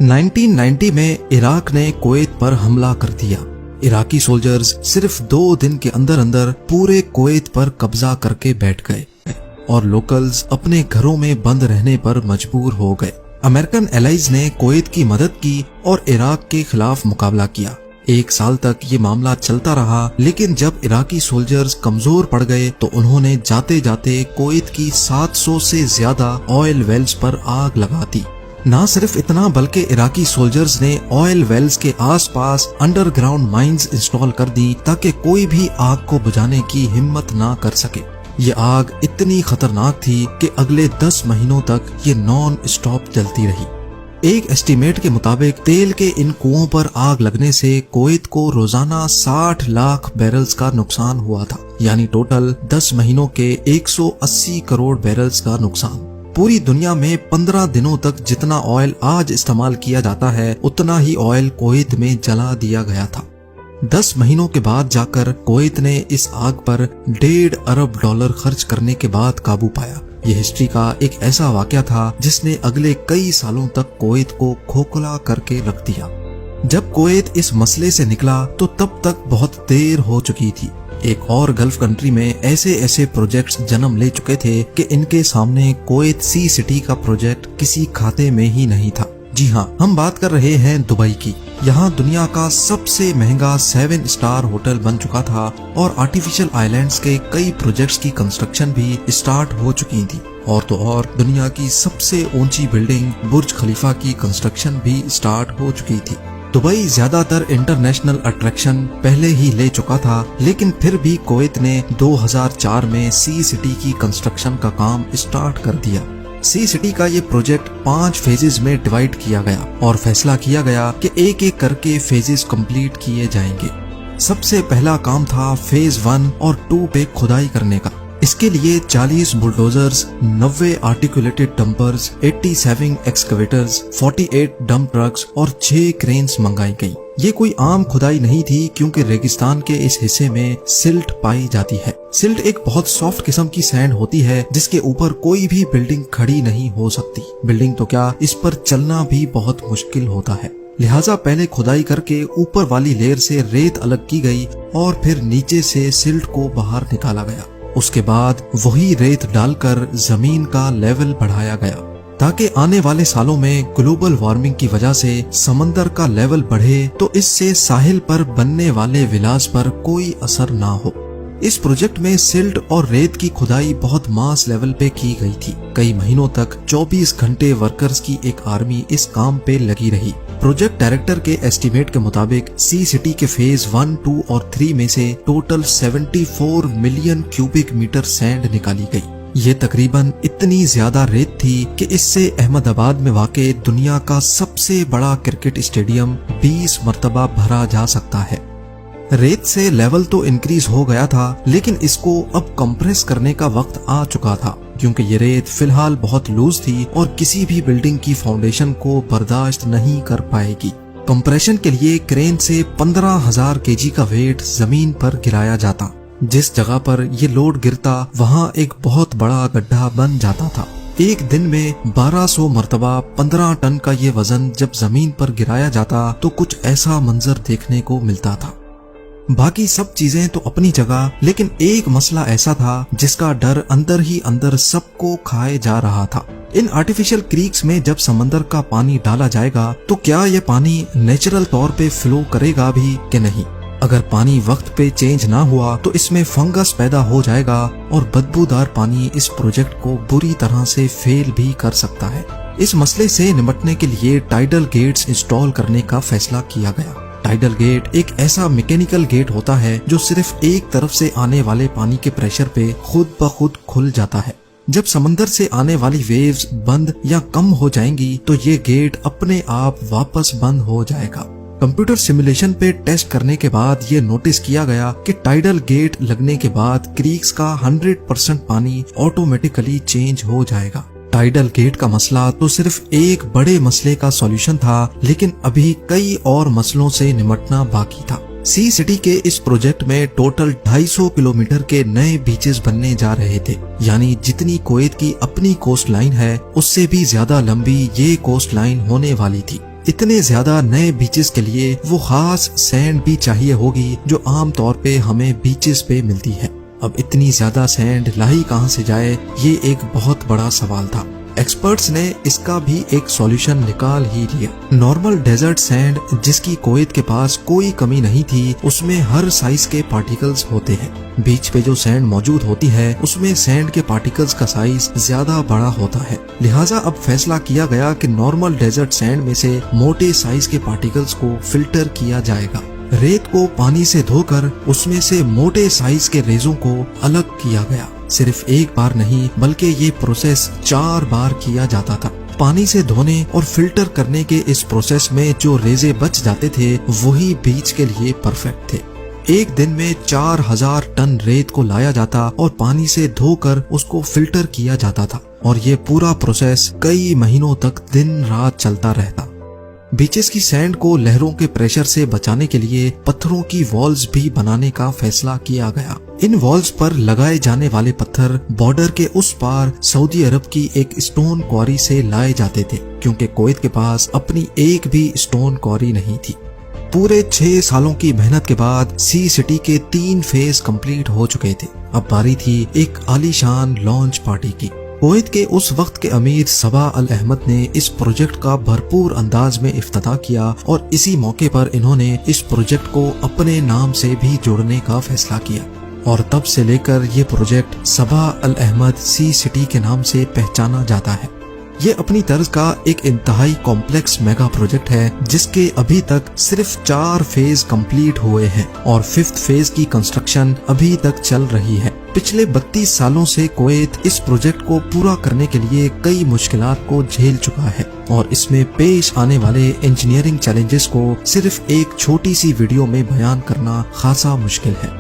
1990 में इराक ने कुवैत पर हमला कर दिया। इराकी सोल्जर्स सिर्फ 2 दिन के अंदर अंदर पूरे कुवैत पर कब्जा करके बैठ गए और लोकल्स अपने घरों में बंद रहने पर मजबूर हो गए। अमेरिकन एलाइज ने कुवैत की मदद की और इराक के खिलाफ मुकाबला किया। 1 साल तक ये मामला चलता रहा, लेकिन जब इराकी सोल्जर्स कमजोर पड़ गए तो उन्होंने जाते जाते कुवैत की 700 से ज्यादा ऑयल वेल्स पर आग लगा दी। ना सिर्फ इतना, बल्कि इराकी सोल्जर्स ने ऑयल वेल्स के आसपास अंडरग्राउंड माइंस इंस्टॉल कर दी ताकि कोई भी आग को बुझाने की हिम्मत ना कर सके। ये आग इतनी खतरनाक थी कि अगले 10 महीनों तक ये नॉन स्टॉप जलती रही। एक एस्टीमेट के मुताबिक तेल के इन कुओं पर आग लगने से कुवैत को रोजाना 60 लाख बैरल्स का नुकसान हुआ था, यानी टोटल 10 महीनों के 180 करोड़ बैरल्स का नुकसान। पूरी दुनिया में 15 दिनों तक जितना ऑयल आज इस्तेमाल किया जाता है उतना ही ऑयल कुवैत में जला दिया गया था। 10 महीनों के बाद जाकर कुवैत ने इस आग पर $1.5 अरब खर्च करने के बाद काबू पाया। यह हिस्ट्री का एक ऐसा वाकया था जिसने अगले कई सालों तक कुवैत को खोखला करके रख दिया। जब कुवैत इस मसले से निकला तो तब तक बहुत देर हो चुकी थी। एक और गल्फ कंट्री में ऐसे प्रोजेक्ट्स जन्म ले चुके थे कि इनके सामने कुवैत सी सिटी का प्रोजेक्ट किसी खाते में ही नहीं था। जी हाँ, हम बात कर रहे हैं दुबई की। यहाँ दुनिया का सबसे महंगा 7 स्टार होटल बन चुका था और आर्टिफिशियल आइलैंड्स के कई प्रोजेक्ट्स की कंस्ट्रक्शन भी स्टार्ट हो चुकी थी। और तो और दुनिया की सबसे ऊंची बिल्डिंग बुर्ज खलीफा की कंस्ट्रक्शन भी स्टार्ट हो चुकी थी। दुबई ज्यादातर इंटरनेशनल अट्रैक्शन पहले ही ले चुका था, लेकिन फिर भी कुवैत ने 2004 में सी सिटी की कंस्ट्रक्शन का काम स्टार्ट कर दिया। सी सिटी का ये प्रोजेक्ट 5 फेजेस में डिवाइड किया गया और फैसला किया गया कि एक एक करके फेजेस कंप्लीट किए जाएंगे। सबसे पहला काम था फेज 1 और 2 पे खुदाई करने का। इसके लिए 40 bulldozers, 90 articulated dumpers, 87 एक्सकवेटर्स, 48 dump trucks और 6 क्रेन्स मंगाई गई। ये कोई आम खुदाई नहीं थी, क्योंकि रेगिस्तान के इस हिस्से में सिल्ट पाई जाती है। सिल्ट एक बहुत सॉफ्ट किस्म की सैंड होती है जिसके ऊपर कोई भी बिल्डिंग खड़ी नहीं हो सकती। बिल्डिंग तो क्या, इस पर चलना भी बहुत मुश्किल होता है। लिहाजा पहले खुदाई करके ऊपर वाली लेयर से रेत अलग की गई और फिर नीचे से सिल्ट को बाहर निकाला गया। उसके बाद वही रेत डालकर जमीन का लेवल बढ़ाया गया ताकि आने वाले सालों में ग्लोबल वार्मिंग की वजह से समंदर का लेवल बढ़े तो इससे साहिल पर बनने वाले विलास पर कोई असर ना हो। इस प्रोजेक्ट में सिल्ट और रेत की खुदाई बहुत मास लेवल पे की गई थी। कई महीनों तक 24 घंटे वर्कर्स की एक आर्मी इस काम पे लगी रही। प्रोजेक्ट डायरेक्टर के एस्टीमेट के मुताबिक सी सिटी के फेज 1, 2 और 3 में से total 74 million cubic metre sand निकाली गई। ये तकरीबन इतनी ज्यादा रेत थी कि इससे अहमदाबाद में वाक़े दुनिया का सबसे बड़ा क्रिकेट स्टेडियम 20 मरतबा भरा जा सकता है। रेत से लेवल तो इंक्रीज हो गया था, लेकिन इसको अब कंप्रेस करने का वक्त आ चुका था, क्योंकि ये रेत फिलहाल बहुत लूज थी और किसी भी बिल्डिंग की फाउंडेशन को बर्दाश्त नहीं कर पाएगी। कंप्रेशन के लिए क्रेन से 15,000 केजी का वेट जमीन पर गिराया जाता। जिस जगह पर ये लोड गिरता वहाँ एक बहुत बड़ा गड्ढा बन जाता था। एक दिन में 1200 मरतबा 15 टन का ये वजन जब जमीन पर गिराया जाता तो कुछ ऐसा मंजर देखने को मिलता था। बाकी सब चीजें तो अपनी जगह, लेकिन एक मसला ऐसा था जिसका डर अंदर ही अंदर सबको खाए जा रहा था। इन आर्टिफिशियल क्रीक्स में जब समंदर का पानी डाला जाएगा तो क्या ये पानी नेचुरल तौर पे फ्लो करेगा भी कि नहीं। अगर पानी वक्त पे चेंज ना हुआ तो इसमें फंगस पैदा हो जाएगा और बदबूदार पानी इस प्रोजेक्ट को बुरी तरह से फेल भी कर सकता है। इस मसले से निपटने के लिए टाइडल गेट्स इंस्टॉल करने का फैसला किया गया। टाइडल गेट एक ऐसा मैकेनिकल गेट होता है जो सिर्फ एक तरफ से आने वाले पानी के प्रेशर पे खुद ब खुद खुल जाता है। जब समंदर से आने वाली वेव्स बंद या कम हो जाएंगी तो ये गेट अपने आप वापस बंद हो जाएगा। कंप्यूटर सिमुलेशन पे टेस्ट करने के बाद ये नोटिस किया गया कि टाइडल गेट लगने के बाद क्रीक्स का 100% पानी ऑटोमेटिकली चेंज हो जाएगा। टाइडल गेट का मसला तो सिर्फ एक बड़े मसले का सॉल्यूशन था, लेकिन अभी कई और मसलों से निपटना बाकी था। सी सिटी के इस प्रोजेक्ट में टोटल 250 किलोमीटर के नए बीचेस बनने जा रहे थे, यानी जितनी कुवैत की अपनी कोस्ट लाइन है उससे भी ज्यादा लंबी ये कोस्ट लाइन होने वाली थी। इतने ज्यादा नए बीचेस के लिए वो खास सैंड भी चाहिए होगी जो आम तौर पे हमें बीचेस पे मिलती है। अब इतनी ज्यादा सैंड लाई कहां से जाए, ये एक बहुत बड़ा सवाल था। एक्सपर्ट्स ने इसका भी एक सॉल्यूशन निकाल ही लिया। नॉर्मल डेजर्ट सैंड जिसकी कुवैत के पास कोई कमी नहीं थी, उसमें हर साइज के पार्टिकल्स होते हैं। बीच पे जो सैंड मौजूद होती है उसमें सैंड के पार्टिकल्स का साइज ज्यादा बड़ा होता है। लिहाजा अब फैसला किया गया कि नॉर्मल डेजर्ट सैंड में से मोटे साइज के पार्टिकल्स को फिल्टर किया जाएगा। रेत को पानी से धोकर उसमें से मोटे साइज के रेजों को अलग किया गया। सिर्फ एक बार नहीं बल्कि ये प्रोसेस 4 बार किया जाता था। पानी से धोने और फिल्टर करने के इस प्रोसेस में जो रेजे बच जाते थे वही बीच के लिए परफेक्ट थे। एक दिन में 4000 टन रेत को लाया जाता और पानी से धोकर उसको फिल्टर किया जाता था और ये पूरा प्रोसेस कई महीनों तक दिन रात चलता रहता। बीचेस की सैंड को लहरों के प्रेशर से बचाने के लिए पत्थरों की वॉल्स भी बनाने का फैसला किया गया। इन वॉल्स पर लगाए जाने वाले पत्थर बॉर्डर के उस पार सऊदी अरब की एक स्टोन क्वारी से लाए जाते थे, क्योंकि कुवैत के पास अपनी एक भी स्टोन क्वारी नहीं थी। पूरे 6 सालों की मेहनत के बाद सी सिटी के 3 फेज कंप्लीट हो चुके थे। अब बारी थी एक आलीशान लॉन्च पार्टी की। कुवैत के उस वक्त के अमीर सबा अल अहमद ने इस प्रोजेक्ट का भरपूर अंदाज में इफ्तिताह किया और इसी मौके पर इन्होंने इस प्रोजेक्ट को अपने नाम से भी जोड़ने का फैसला किया और तब से लेकर ये प्रोजेक्ट सबा अल अहमद सी सिटी के नाम से पहचाना जाता है। ये अपनी तर्ज का एक इंतहाई कॉम्प्लेक्स मेगा प्रोजेक्ट है जिसके अभी तक सिर्फ 4 फेज कंप्लीट हुए हैं और 5th फेज की कंस्ट्रक्शन अभी तक चल रही है। पिछले 32 सालों से कुवैत इस प्रोजेक्ट को पूरा करने के लिए कई मुश्किलात को झेल चुका है और इसमें पेश आने वाले इंजीनियरिंग चैलेंजेस को सिर्फ एक छोटी सी वीडियो में बयान करना खासा मुश्किल है।